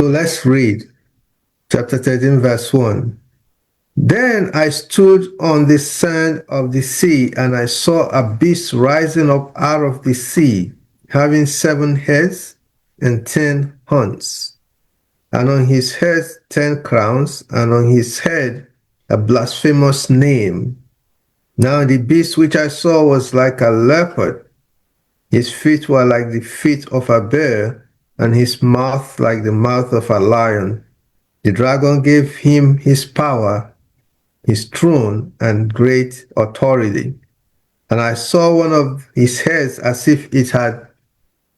So let's read chapter 13, verse 1. Then I stood on the sand of the sea, and I saw a beast rising up out of the sea, having 7 heads and 10 horns, and on his head 10 crowns, and on his head a blasphemous name. Now the beast which I saw was like a leopard. His feet were like the feet of a bear, and his mouth like the mouth of a lion. The dragon gave him his power, his throne, and great authority. And I saw one of his heads as if it had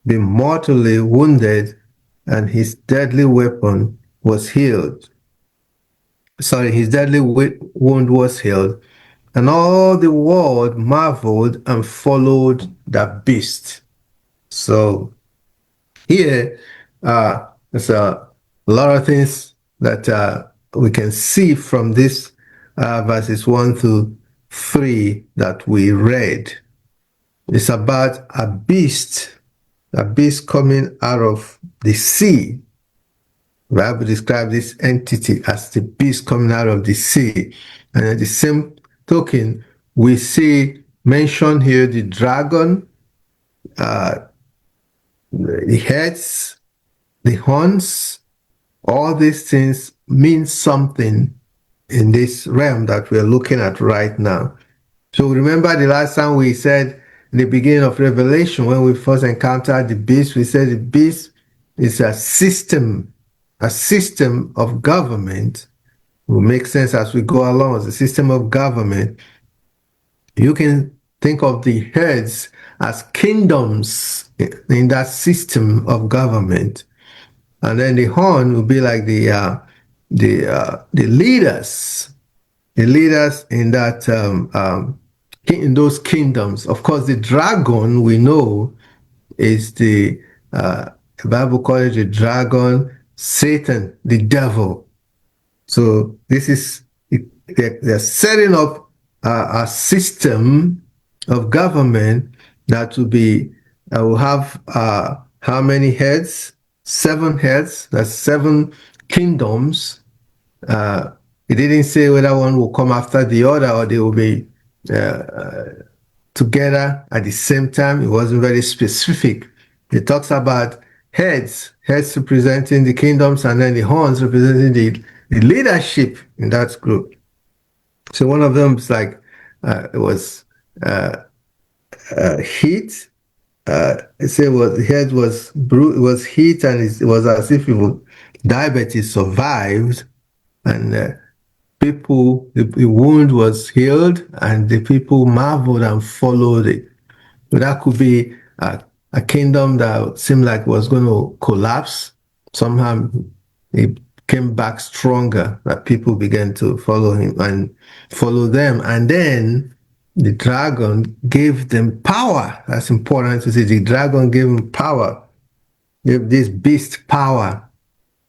been mortally wounded, and his deadly weapon was healed. His deadly wound was healed. And all the world marveled and followed the beast. So here, there's a lot of things that we can see from this verses 1 to 3 that we read. It's about a beast coming out of the sea. The Bible describes this entity as the beast coming out of the sea. And at the same token, we see mentioned here the dragon, the heads, the horns. All these things mean something in this realm that we're looking at right now. So remember the last time we said in the beginning of Revelation, when we first encountered the beast, we said the beast is a system of government. It will make sense as we go along. It's a system of government. You can think of the heads as kingdoms in that system of government. And then the horn will be like the leaders in that in those kingdoms. Of course, the dragon we know is the Bible calls it the dragon, Satan, the devil. So this is they're setting up a system of government that will have how many heads? 7 heads. That's 7 kingdoms. It didn't say whether one will come after the other or they will be together at the same time. It wasn't very specific. It talks about heads representing the kingdoms, and then the horns representing the leadership in that group. So one of them is like it was heat. It said the head was heat, and it was as if diabetes survived, and the wound was healed, and the people marveled and followed it. But that could be a kingdom that seemed like was going to collapse. Somehow it came back stronger, that people began to follow him and follow them. And then the dragon gave them power. That's important to say. The dragon gave them power, gave this beast power.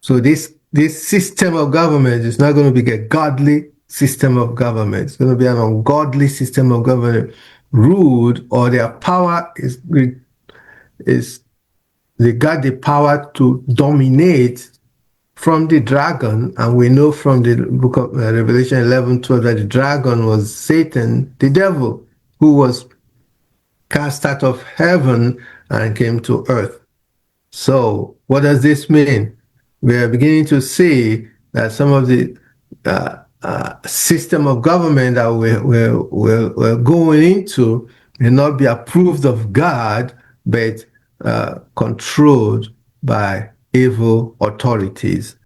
So this system of government is not going to be a godly system of government. It's going to be an ungodly system of government, ruled, or their power is they got the power to dominate from the dragon. And we know from the book of Revelation 11:12 that the dragon was Satan, the devil, who was cast out of heaven and came to earth. So what does this mean? We are beginning to see that some of the system of government that we're going into may not be approved of God, but controlled by evil authorities.